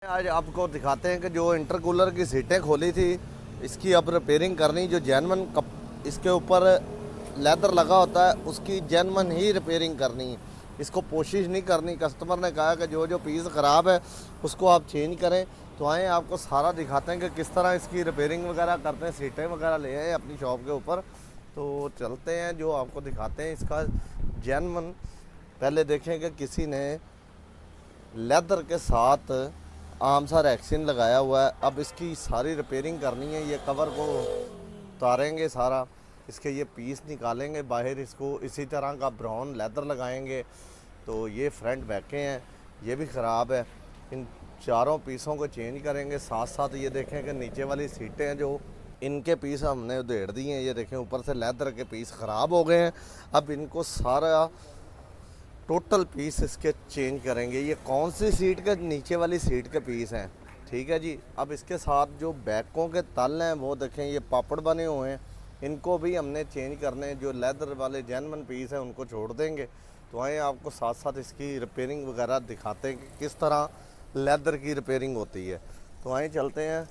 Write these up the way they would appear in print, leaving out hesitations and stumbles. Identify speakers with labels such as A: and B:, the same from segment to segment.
A: आज आपको दिखाते हैं कि जो इंटरकूलर की सीटें खोली थी, इसकी अब रिपेयरिंग करनी। जो जेनवन कप इसके ऊपर लेदर लगा होता है उसकी जेनवन ही रिपेयरिंग करनी। इसको कोशिश नहीं करनी। कस्टमर ने कहा कि जो जो पीस ख़राब है उसको आप चेंज करें। तो आए आपको सारा दिखाते हैं कि किस तरह इसकी रिपेयरिंग वगैरह करते हैं। सीटें वगैरह ले आए अपनी शॉप के ऊपर, तो चलते हैं जो आपको दिखाते हैं इसका जेनवन। पहले देखें कि किसी ने लेदर के साथ आम सा रैक्सिन लगाया हुआ है। अब इसकी सारी रिपेयरिंग करनी है। ये कवर को उतारेंगे सारा, इसके ये पीस निकालेंगे बाहर, इसको इसी तरह का ब्राउन लेदर लगाएंगे। तो ये फ्रंट बैकें हैं, ये भी ख़राब है। इन चारों पीसों को चेंज करेंगे। साथ साथ ये देखें कि नीचे वाली सीटें हैं जो इनके पीस हमने उधेड़ दिए हैं। ये देखें ऊपर से लेदर के पीस ख़राब हो गए हैं। अब इनको सारा टोटल पीस इसके चेंज करेंगे। ये कौन सी सीट के नीचे वाली सीट के पीस हैं, ठीक है जी। अब इसके साथ जो बैकों के तल हैं वो देखें, ये पापड़ बने हुए हैं, इनको भी हमने चेंज करने। जो लेदर वाले जेनवन पीस हैं उनको छोड़ देंगे। तो आए आपको साथ साथ इसकी रिपेयरिंग वगैरह दिखाते हैं कि किस तरह लेदर की रिपेयरिंग होती है। तो आए चलते हैं,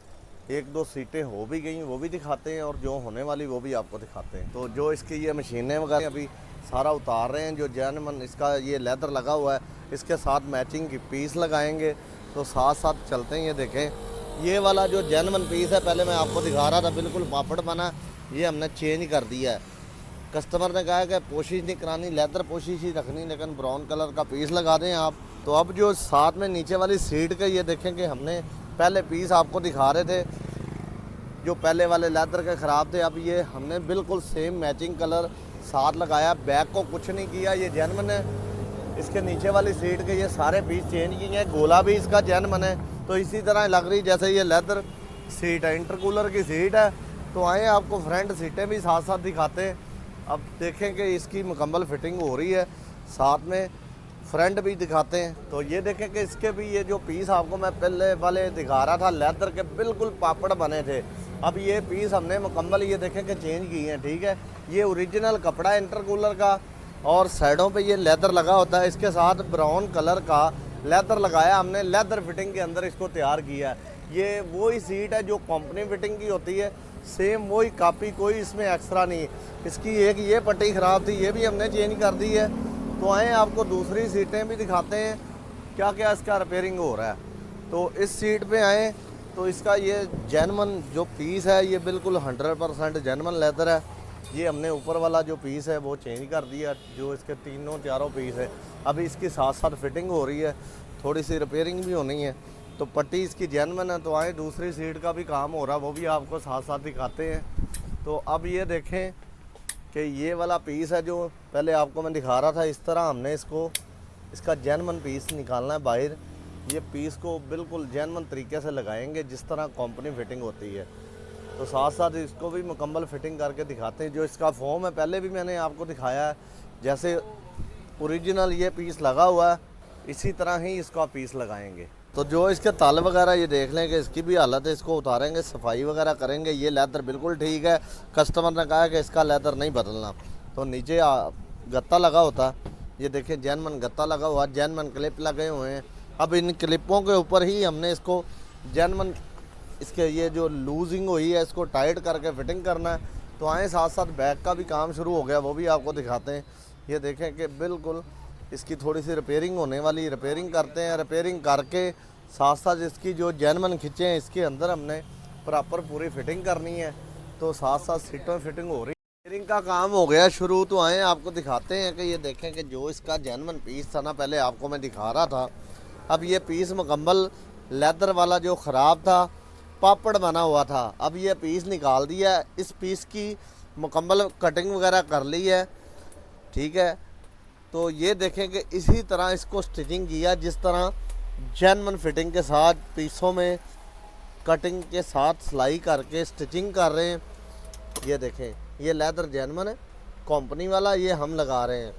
A: एक दो सीटें हो भी गई वो भी दिखाते हैं और जो होने वाली वो भी आपको दिखाते हैं। तो जो इसकी ये मशीनें वगैरह अभी सारा उतार रहे हैं। जो जेनवन इसका ये लेदर लगा हुआ है, इसके साथ मैचिंग की पीस लगाएंगे। तो साथ साथ चलते हैं। ये देखें, ये वाला जो जेनवन पीस है पहले मैं आपको दिखा रहा था, बिल्कुल पापड़ बना, ये हमने चेंज कर दिया है। कस्टमर ने कहा कि पोशिश नहीं करानी, लेदर पोशिश ही रखनी, लेकिन ब्राउन कलर का पीस लगा दें आप। तो अब जो साथ में नीचे वाली सीट के ये देखें कि हमने पहले पीस आपको दिखा रहे थे जो पहले वाले लेदर के ख़राब थे। अब ये हमने बिल्कुल सेम मैचिंग कलर साथ लगाया। बैक को कुछ नहीं किया, ये जेनवन है। इसके नीचे वाली सीट के ये सारे पीस चेंज किए हैं। गोला भी इसका जेनवन है। तो इसी तरह लग रही जैसे ये लेदर सीट है, इंटरकूलर की सीट है। तो आए आपको फ्रंट सीटें भी साथ साथ दिखाते हैं। अब देखें कि इसकी मुकम्मल फिटिंग हो रही है, साथ में फ्रंट भी दिखाते हैं। तो ये देखें कि इसके भी ये जो पीस आपको मैं पहले वाले दिखा रहा था लेदर के, बिल्कुल पापड़ बने थे। अब ये पीस हमने मुकम्मल ये देखें कि चेंज किए हैं, ठीक है। ये ओरिजिनल कपड़ा है इंटरकूलर का और साइडों पे ये लेदर लगा होता है। इसके साथ ब्राउन कलर का लेदर लगाया हमने, लेदर फिटिंग के अंदर इसको तैयार किया है। ये वही सीट है जो कंपनी फिटिंग की होती है, सेम वही कॉपी, कोई इसमें एक्स्ट्रा नहीं। इसकी एक ये पट्टी ख़राब थी, ये भी हमने चेंज कर दी है। तो आए आपको दूसरी सीटें भी दिखाते हैं क्या क्या इसका रिपेयरिंग हो रहा है। तो इस सीट पे आए तो इसका ये जेनवन जो पीस है ये बिल्कुल 100% जेनवन लेदर है। ये हमने ऊपर वाला जो पीस है वो चेंज कर दिया, जो इसके तीनों चारों पीस है। अभी इसकी साथ साथ फिटिंग हो रही है, थोड़ी सी रिपेयरिंग भी होनी है। तो पट्टी इसकी जेनवन है। तो आए दूसरी सीट का भी काम हो रहा है, वो भी आपको साथ साथ दिखाते हैं। तो अब ये देखें कि ये वाला पीस है जो पहले आपको मैं दिखा रहा था, इस तरह हमने इसका जेनवन पीस निकालना है बाहर। ये पीस को बिल्कुल जेनवन तरीके से लगाएंगे जिस तरह कंपनी फिटिंग होती है। तो साथ साथ इसको भी मुकम्मल फिटिंग करके दिखाते हैं। जो इसका फॉर्म है पहले भी मैंने आपको दिखाया है, जैसे ओरिजिनल ये पीस लगा हुआ है इसी तरह ही इसका पीस लगाएंगे। तो जो इसके तल वगैरह ये देख लें कि इसकी भी हालत है, इसको उतारेंगे, सफाई वगैरह करेंगे। ये लेदर बिल्कुल ठीक है। कस्टमर ने कहा कि इसका लेदर नहीं बदलना। तो नीचे गत्ता लगा होता, ये देखें जेनवन गत्ता लगा हुआ, जेनवन क्लिप लगे हुए हैं। अब इन क्लिपों के ऊपर ही हमने इसको जेनवन इसके ये जो लूजिंग हुई है इसको टाइट करके फिटिंग करना है। तो आए साथ साथ बैक का भी काम शुरू हो गया, वो भी आपको दिखाते हैं। ये देखें कि बिल्कुल इसकी थोड़ी सी रिपेयरिंग होने वाली, रिपेयरिंग करते हैं। रिपेयरिंग करके साथ साथ इसकी जो जेनवन खिंचे हैं इसके अंदर हमने प्रॉपर पूरी फिटिंग करनी है। तो साथ साथ सीटों में फिटिंग हो रही है, रिपेयरिंग का काम हो गया शुरू। तो आए आपको दिखाते हैं कि ये देखें कि जो इसका जेनवन पीस था ना, पहले आपको मैं दिखा रहा था, अब ये पीस मुकम्मल लेदर वाला जो ख़राब था, पापड़ बना हुआ था, अब ये पीस निकाल दिया है। इस पीस की मुकम्मल कटिंग वगैरह कर ली है, ठीक है। तो ये देखें कि इसी तरह इसको स्टिचिंग किया जिस तरह जेनवन फिटिंग के साथ पीसों में कटिंग के साथ सिलाई करके स्टिचिंग कर रहे हैं। ये देखें, ये लेदर जेनवन है कंपनी वाला, ये हम लगा रहे हैं।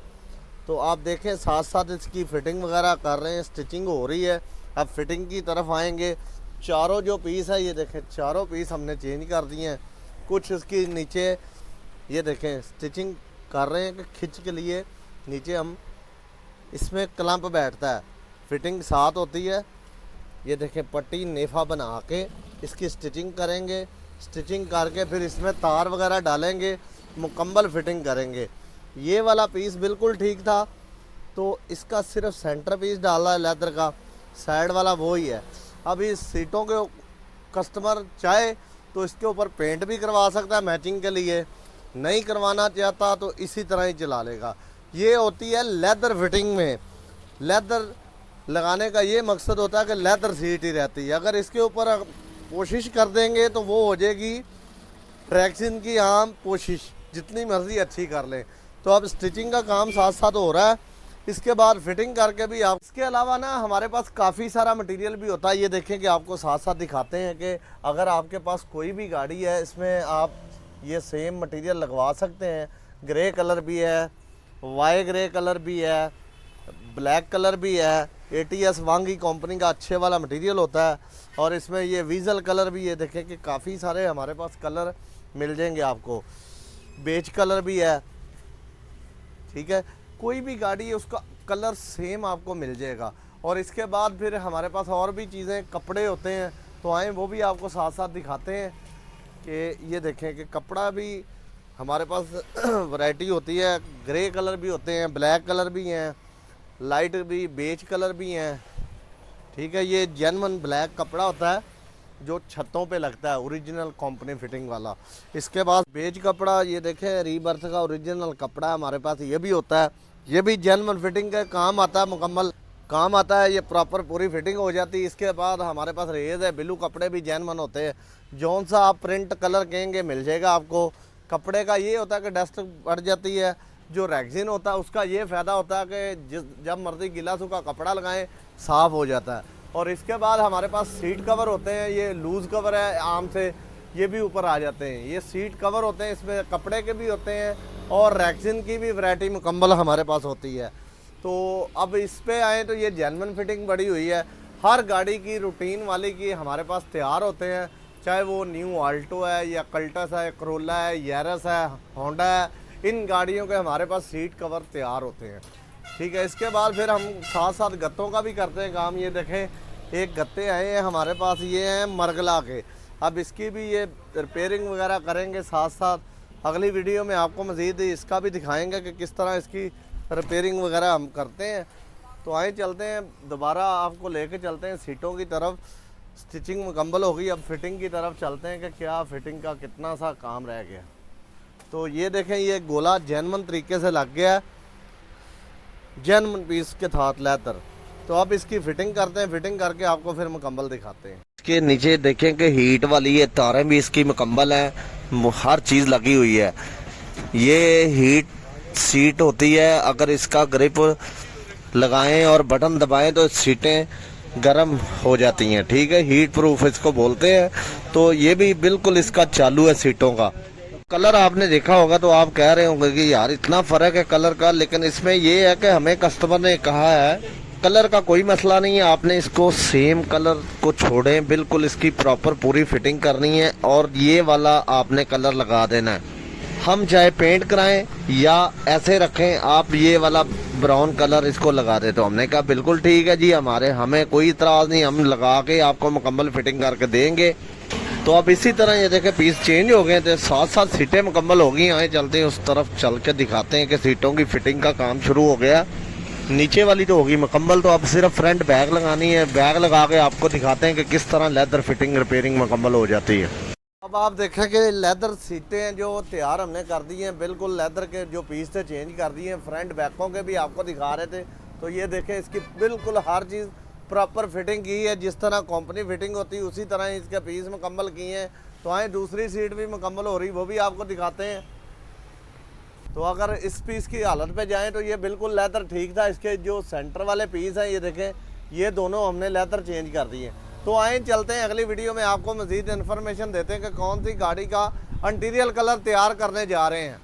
A: तो आप देखें साथ साथ इसकी फ़िटिंग वगैरह कर रहे हैं, स्टिचिंग हो रही है। अब फिटिंग की तरफ आएंगे। चारों जो पीस है ये देखें, चारों पीस हमने चेंज कर दिए हैं। कुछ इसकी नीचे ये देखें स्टिचिंग कर रहे हैं कि खिंच के लिए नीचे हम इसमें क्लम्प बैठता है, फिटिंग साथ होती है। ये देखें पट्टी नेफा बना के इसकी स्टिचिंग करेंगे। स्टिचिंग करके फिर इसमें तार वगैरह डालेंगे, मुकम्मल फिटिंग करेंगे। ये वाला पीस बिल्कुल ठीक था, तो इसका सिर्फ सेंटर पीस डाला है लेदर का, साइड वाला वो ही है। अब इस सीटों के कस्टमर चाहे तो इसके ऊपर पेंट भी करवा सकता है मैचिंग के लिए, नहीं करवाना चाहता तो इसी तरह ही चला लेगा। ये होती है लेदर फिटिंग में। लेदर लगाने का ये मकसद होता है कि लेदर सीट ही रहती है। अगर इसके ऊपर कोशिश कर देंगे तो वो हो जाएगी ट्रैक्शन की आम कोशिश, जितनी मर्जी अच्छी कर लें। तो अब स्टिचिंग का काम साथ साथ हो रहा है, इसके बाद फिटिंग करके भी आप। इसके अलावा ना हमारे पास काफ़ी सारा मटेरियल भी होता है। ये देखें कि आपको साथ साथ दिखाते हैं कि अगर आपके पास कोई भी गाड़ी है, इसमें आप ये सेम मटेरियल लगवा सकते हैं। ग्रे कलर भी है, वाई ग्रे कलर भी है, ब्लैक कलर भी है। ATS वांगी कंपनी का अच्छे वाला मटेरियल होता है। और इसमें ये वीज़ल कलर भी, ये देखें कि काफ़ी सारे हमारे पास कलर मिल जाएंगे आपको। बेज कलर भी है, ठीक है। कोई भी गाड़ी है उसका कलर सेम आपको मिल जाएगा। और इसके बाद फिर हमारे पास और भी चीज़ें, कपड़े होते हैं, तो आए वो भी आपको साथ साथ दिखाते हैं कि ये देखें कि कपड़ा भी हमारे पास वैरायटी होती है। ग्रे कलर भी होते हैं, ब्लैक कलर भी हैं, लाइट भी, बेज कलर भी हैं, ठीक है। ये जेन्युइन ब्लैक कपड़ा होता है जो छतों पे लगता है, ओरिजिनल कंपनी फिटिंग वाला। इसके बाद बेज कपड़ा, ये देखें रीबर्थ का ओरिजिनल कपड़ा हमारे पास ये भी होता है। ये भी जेन्युइन फिटिंग का काम आता है, मुकम्मल काम आता है। ये प्रॉपर पूरी फिटिंग हो जाती है। इसके बाद हमारे पास रेज है, ब्लू कपड़े भी जेन्युइन होते हैं। जौन सा आप प्रिंट कलर कहेंगे मिल जाएगा आपको। कपड़े का ये होता है कि डस्ट बढ़ जाती है। जो रेक्सिन होता है उसका ये फ़ायदा होता है कि जब मर्जी गिला सूखा कपड़ा लगाएं साफ़ हो जाता है। और इसके बाद हमारे पास सीट कवर होते हैं। ये लूज़ कवर है आम से, ये भी ऊपर आ जाते हैं। ये सीट कवर होते हैं, इसमें कपड़े के भी होते हैं और रेक्सिन की भी वैरायटी मुकम्मल हमारे पास होती है। तो अब इस पे आए तो ये जेन्युइन फिटिंग बड़ी हुई है। हर गाड़ी की रूटीन वाली की हमारे पास तैयार होते हैं, चाहे वो न्यू आल्टो है या कल्टस है, करोला है, यारिस है, होंडा है। इन गाड़ियों के हमारे पास सीट कवर तैयार होते हैं, ठीक है। इसके बाद फिर हम साथ साथ गत्तों का भी करते हैं काम। ये देखें एक गत्ते आए हैं हमारे पास, ये हैं मरगला के। अब इसकी भी ये रिपेयरिंग वगैरह करेंगे साथ साथ। अगली वीडियो में आपको मज़ीद इसका भी दिखाएंगे कि किस तरह इसकी रिपेयरिंग वगैरह हम करते हैं। तो आए चलते हैं, दोबारा आपको लेके चलते हैं सीटों की तरफ। स्टिचिंग मुकम्मल हो गई, अब फिटिंग की तरफ चलते हैं कि क्या फिटिंग का कितना सा काम रह गया। तो ये देखें ये गोला जेन्युइन तरीके से लग गया है, जेन्युइन पीस के साथ लेदर। तो अब इसकी फिटिंग करते हैं, फिटिंग करके आपको फिर मुकम्मल दिखाते हैं। इसके नीचे देखें कि हीट वाली ये तारें भी इसकी मुकम्मल हैं, हर चीज़ लगी हुई है। ये हीट सीट होती है, अगर इसका ग्रिप लगाएं और बटन दबाएं तो सीटें गर्म हो जाती हैं, ठीक है। हीट प्रूफ इसको बोलते हैं। तो ये भी बिल्कुल इसका चालू है सीटों का। कलर आपने देखा होगा तो आप कह रहे होंगे कि यार इतना फ़र्क है कलर का, लेकिन इसमें ये है कि हमें कस्टमर ने कहा है कलर का कोई मसला नहीं है, आपने इसको सेम कलर को छोड़ें, बिल्कुल इसकी प्रॉपर पूरी फिटिंग करनी है और ये वाला आपने कलर लगा देना है। हम चाहे पेंट कराएं या ऐसे रखें, आप ये वाला ब्राउन कलर इसको लगा दे। तो हमने कहा बिल्कुल ठीक है जी, हमें कोई इतराज़ नहीं, हम लगा के आपको मुकम्मल फिटिंग करके देंगे। तो अब इसी तरह ये देखें पीस चेंज हो गए थे, साथ साथ सीटें मुकम्मल हो गई। आए चलते हैं उस तरफ, चल के दिखाते हैं कि सीटों की फिटिंग का काम शुरू हो गया। नीचे वाली तो होगी मुकम्मल, तो अब सिर्फ फ्रंट बैग लगानी है। बैग लगा के आपको दिखाते हैं कि किस तरह लेदर फिटिंग रिपेयरिंग मुकम्मल हो जाती है। अब आप देखें कि लेदर सीटें जो तैयार हमने कर दी हैं, बिल्कुल लेदर के जो पीस थे चेंज कर दिए हैं। फ्रंट बैकों के भी आपको दिखा रहे थे। तो ये देखें इसकी बिल्कुल हर चीज़ प्रॉपर फिटिंग की है, जिस तरह कंपनी फिटिंग होती है उसी तरह इसके पीस मुकम्मल किए हैं। तो आए दूसरी सीट भी मुकम्मल हो रही, वो भी आपको दिखाते हैं। तो अगर इस पीस की हालत पे जाएं तो ये बिल्कुल लेदर ठीक था। इसके जो सेंटर वाले पीस हैं ये देखें, ये दोनों हमने लेदर चेंज कर दिए। तो आए चलते हैं अगली वीडियो में आपको मज़ीद इन्फॉर्मेशन देते हैं कि कौन सी गाड़ी का इंटीरियर कलर तैयार करने जा रहे हैं।